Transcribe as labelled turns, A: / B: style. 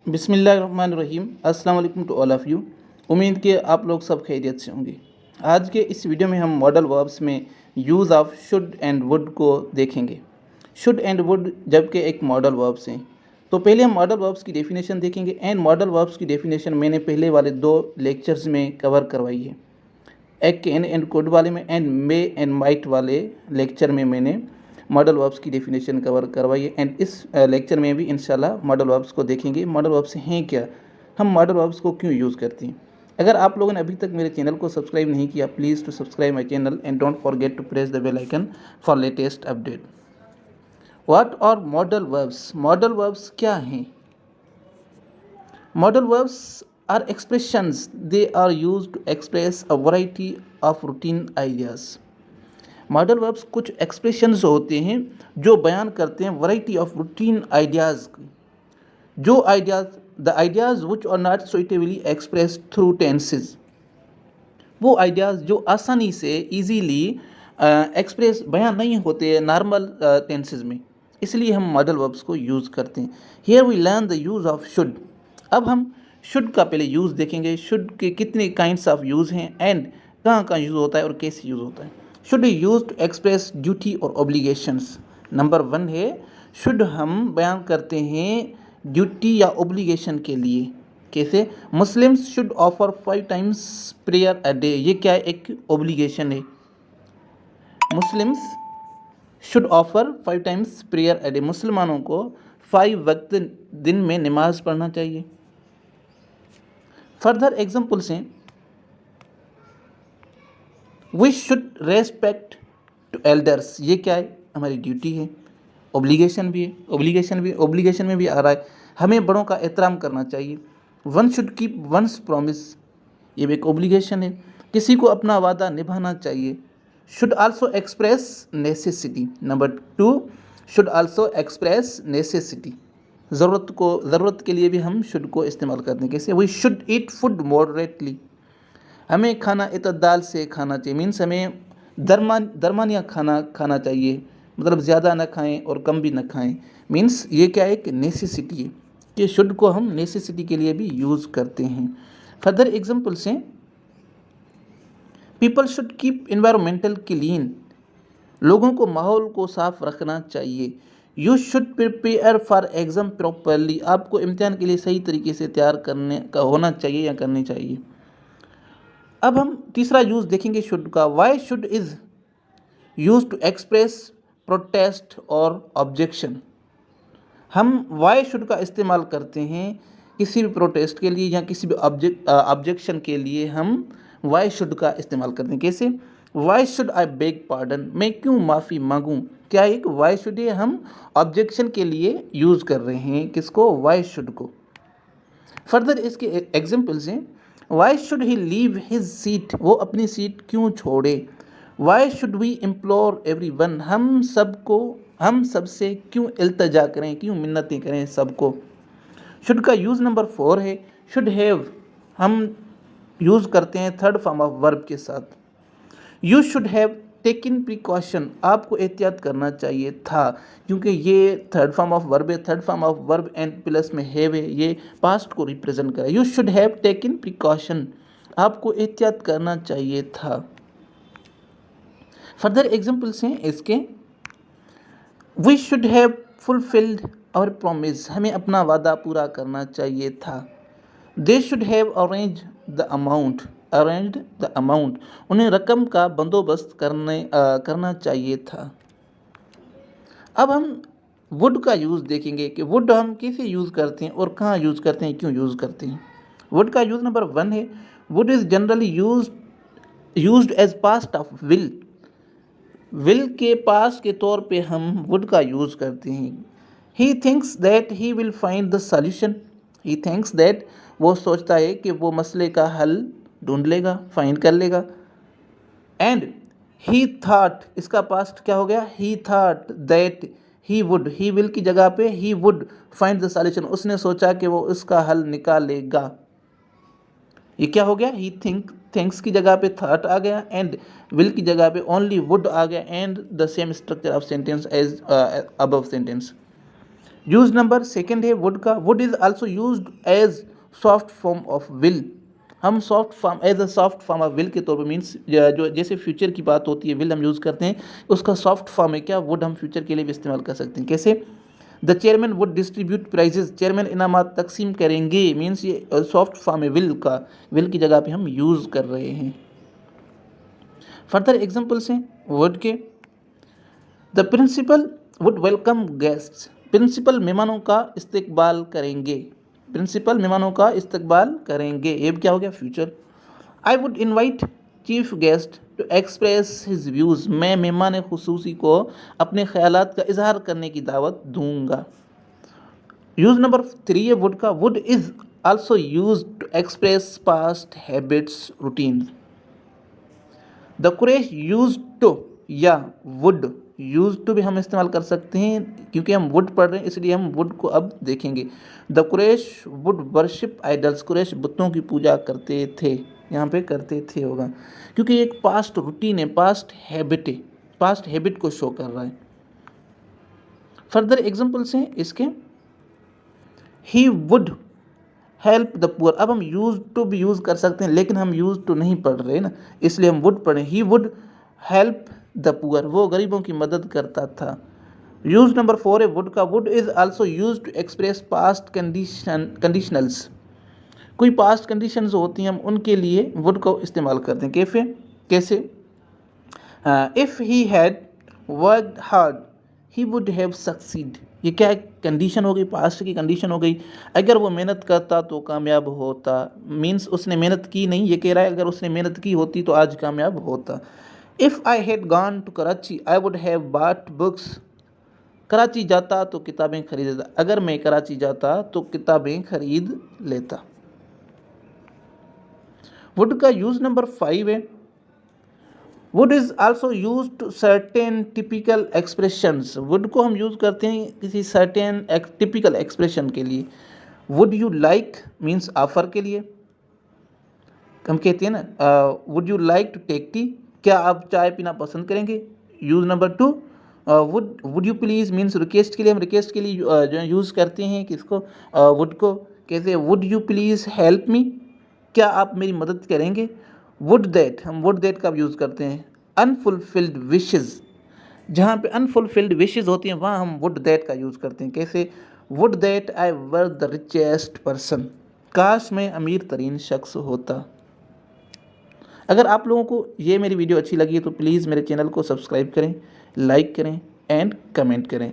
A: बिस्मिल्लाहिर्रहमानिर्रहीम। अस्सलाम वालेकुम टू ऑल ऑफ़ यू। उम्मीद कि आप लोग सब खैरियत से होंगे। आज के इस वीडियो में हम मॉडल वर्ब्स में use of should and would को देखेंगे। शुड एंड वुड जबकि एक मॉडल वर्ब्स हैं, तो पहले हम मॉडल वर्ब्स की डेफिनेशन देखेंगे। एंड मॉडल वर्ब्स की डेफिनेशन मैंने पहले वाले 2 लेक्चर्स में कवर करवाई है। एक कैन एंड कुड वाले में एंड मे एंड माइट वाले लेक्चर में मैंने मॉडल वर्ब्स की डेफिनेशन कवर करवाई है। एंड इस लेक्चर में भी इंशाल्लाह मॉडल वर्ब्स को देखेंगे। मॉडल वर्ब्स हैं क्या, हम मॉडल वर्ब्स को क्यों यूज़ करते हैं। अगर आप लोगों ने अभी तक मेरे चैनल को सब्सक्राइब नहीं किया, please to subscribe my channel and don't forget to press the bell icon for latest update. What are modal verbs? Modal verbs क्या हैं? Modal verbs are expressions. They are used to express a variety of routine ideas. Modal verbs कुछ expressions होते हैं जो बयान करते हैं variety of routine ideas, जो ideas the ideas which are not suitably express through tenses, वो ideas जो आसानी से इजीली एक्सप्रेस बयान नहीं होते नॉर्मल टेंसेज में, इसलिए हम मॉडल वर्ब्स को यूज़ करते हैं। Here we learn the use of should. अब हम शुड का पहले यूज़ देखेंगे। शुड के कितने काइंड्स ऑफ यूज़ हैं एंड कहाँ कहाँ यूज़ होता है और कैसे यूज़ होता है। Should is use to express duty और ऑब्लिगेशंस। नंबर 1 है शुड, हम बयान करते हैं ड्यूटी या ऑब्लिगेशन के लिए। कैसे? Muslims should offer 5 times prayer a day. ये क्या है? एक ऑब्लिगेशन है। Muslims should offer 5 times prayer a day. मुसलमानों को 5 वक्त दिन में नमाज पढ़ना चाहिए। फर्दर एग्जाम्पल्स हैं, we should respect to elders. ये क्या है? हमारी ड्यूटी है। ऑब्लिगेशन भी है, ऑब्लिगेशन में भी आ रहा है, हमें बड़ों का एहतराम करना चाहिए। One should keep once promise, ये भी एक ऑब्लिगेशन है, किसी को अपना वादा निभाना चाहिए। Should also express necessity. Number 2, should also express necessity, ज़रूरत के लिए भी हम शुड को इस्तेमाल करते हैं। कैसे? We should eat food moderately, हमें खाना इतदाल से खाना चाहिए। मीन्स हमें दरमियाना खाना खाना चाहिए, मतलब ज़्यादा ना खाएं और कम भी ना खाएं। मीन्स ये क्या है कि नेसेसिटी है, कि शुड को हम नेसेसिटी के लिए भी यूज़ करते हैं। फर्दर एग्जांपल्स हैं, people should keep environmental clean, लोगों को माहौल को साफ रखना चाहिए। You should prepare for exam properly, आपको इम्तिहान के लिए सही तरीके से तैयार करने का होना चाहिए या करनी चाहिए। अब हम तीसरा यूज़ देखेंगे शुड का। Why should is use to express protest और ऑब्जेक्शन। हम वाई शुड का इस्तेमाल करते हैं किसी भी प्रोटेस्ट के लिए या किसी भी ऑब्जेक्शन के लिए, हम वाई शुड का इस्तेमाल करते हैं। कैसे? Why should I beg pardon, मैं क्यों माफ़ी मांगूँ। क्या एक वाई शुड है, हम ऑब्जेक्शन के लिए यूज़ कर रहे हैं किसको? वाई शुड को। फर्दर इसके एग्जाम्पल्स हैं, why should he leave his seat, वो अपनी सीट क्यों छोड़े। Why should we implore everyone, हम सबसे क्यों इल्तजा करें, क्यों मिन्नतें करें सबको। शुड का यूज़ नंबर 4 है शुड हैव, हम यूज़ करते हैं थर्ड फॉर्म ऑफ वर्ब के साथ। You should have taken precaution, आपको एहतियात करना चाहिए था, क्योंकि ये थर्ड फॉर्म ऑफ वर्ब है। Third form of verb and plus में हैव है, ये पास्ट को रिप्रेजेंट करे। You should have taken precaution, आपको एहतियात करना चाहिए था। फर्दर एग्जाम्पल्स हैं इसके, we should have fulfilled our promise, हमें अपना वादा पूरा करना चाहिए था। They should have arranged the amount, उन्हें रकम का बंदोबस्त करना चाहिए था। अब हम वुड का यूज़ देखेंगे कि वुड हम कैसे यूज़ करते हैं और कहाँ यूज़ करते हैं, क्यों यूज़ करते हैं। वुड का यूज़ नंबर 1 है, would is generally used as past of will के पास के तौर पे हम वुड का यूज़ करते हैं। He thinks that he will find the solution, he thinks that, वो सोचता है कि वो मसले का हल ढूंढ लेगा, फाइंड कर लेगा। एंड ही थॉट, इसका पास्ट क्या हो गया? ही thought that he would, he will की जगह पे he would find the solution, उसने सोचा कि वो उसका हल निकालेगा। ये क्या हो गया? ही थिंक्स की जगह पे थॉट आ गया एंड विल की जगह पे ओनली वुड आ गया and the same structure of sentence as above sentence. Use number second है वुड का, would is also used as soft form of will. हम soft form as a soft form of will के तौर पर means जो जैसे future की बात होती है विल हम यूज़ करते हैं, उसका सॉफ्ट फॉर्म है क्या वुड, हम फ्यूचर के लिए भी इस्तेमाल कर सकते हैं। कैसे? The chairman would distribute prizes, chairman इनामात तकसीम करेंगे, मीन्स ये सॉफ्ट फॉर्म है विल का, विल की जगह पे हम यूज़ कर रहे हैं। फर्दर एग्जाम्पल्स हैं वर्ड के, the principal would welcome guests, principal मेहमानों का इस्तकबाल करेंगे, प्रिंसिपल मेहमानों का इस्तकबाल करेंगे, ये क्या हो गया future. I would invite chief guest to express his views, मैं मेहमान खुसूसी को अपने ख्यालात का इजहार करने की दावत दूंगा। यूज नंबर 3 है वुड का, would is also use to express past habits routine. The कुरैश यूज टू या वुड, यूज टू भी हम इस्तेमाल कर सकते हैं क्योंकि हम वुड पढ़ रहे हैं इसलिए हम वुड को अब देखेंगे। The Quraish would worship idols, Quraish बुतों की पूजा करते थे, यहाँ पे करते थे होगा क्योंकि एक पास्ट रूटीन है, पास्ट हैबिट है, पास्ट हैबिट को शो कर रहा है। फर्दर एग्जाम्पल्स हैं इसके, he would help the poor, अब हम यूज टू भी यूज़ कर सकते हैं लेकिन हम यूज टू नहीं पढ़ रहे ना, इसलिए हम वुड पढ़ें। He would help the poor, वो गरीबों की मदद करता था। यूज नंबर 4 है वुड का, would is also use to express past conditionals, कोई पास्ट कंडीशंस होती हैं हम उनके लिए वुड को इस्तेमाल करते हैं। कैसे? If he had worked hard he would have succeed, ये क्या कंडीशन हो गई, पास्ट की कंडीशन हो गई। अगर वो मेहनत करता तो कामयाब होता, मीन्स उसने मेहनत की नहीं, ये कह रहा है अगर उसने मेहनत की होती तो आज कामयाब होता। If I had gone to Karachi I would have bought books, Karachi जाता तो किताबें खरीद लेता, अगर मैं कराची जाता तो किताबें खरीद लेता। वुड का यूज नंबर 5 है, would is also use to certain typical expressions, would को हम यूज़ करते हैं किसी सर्टेन टिपिकल एक्सप्रेशन के लिए। Would you like means offer के लिए हम कहते हैं ना, would you like to take tea, क्या आप चाय पीना पसंद करेंगे। Use number 2, would you please means request के लिए, हम रिक्वेस्ट के लिए जो यूज़ करते हैं किसको, वुड को। कैसे? Would you please help me, क्या आप मेरी मदद करेंगे। वुड दैट, हम वुड दैट का यूज़ करते हैं। अनफुलफिल्ड विशेज़, जहाँ पे अनफुलफिल्ड विशेज़ होती हैं वहाँ हम वुड दैट का यूज़ करते हैं। कैसे? Would that I were the richest person, काश मैं अमीर तरीन शख्स होता। अगर आप लोगों को ये मेरी वीडियो अच्छी लगी है तो प्लीज़ मेरे चैनल को सब्सक्राइब करें, लाइक करें एंड कमेंट करें।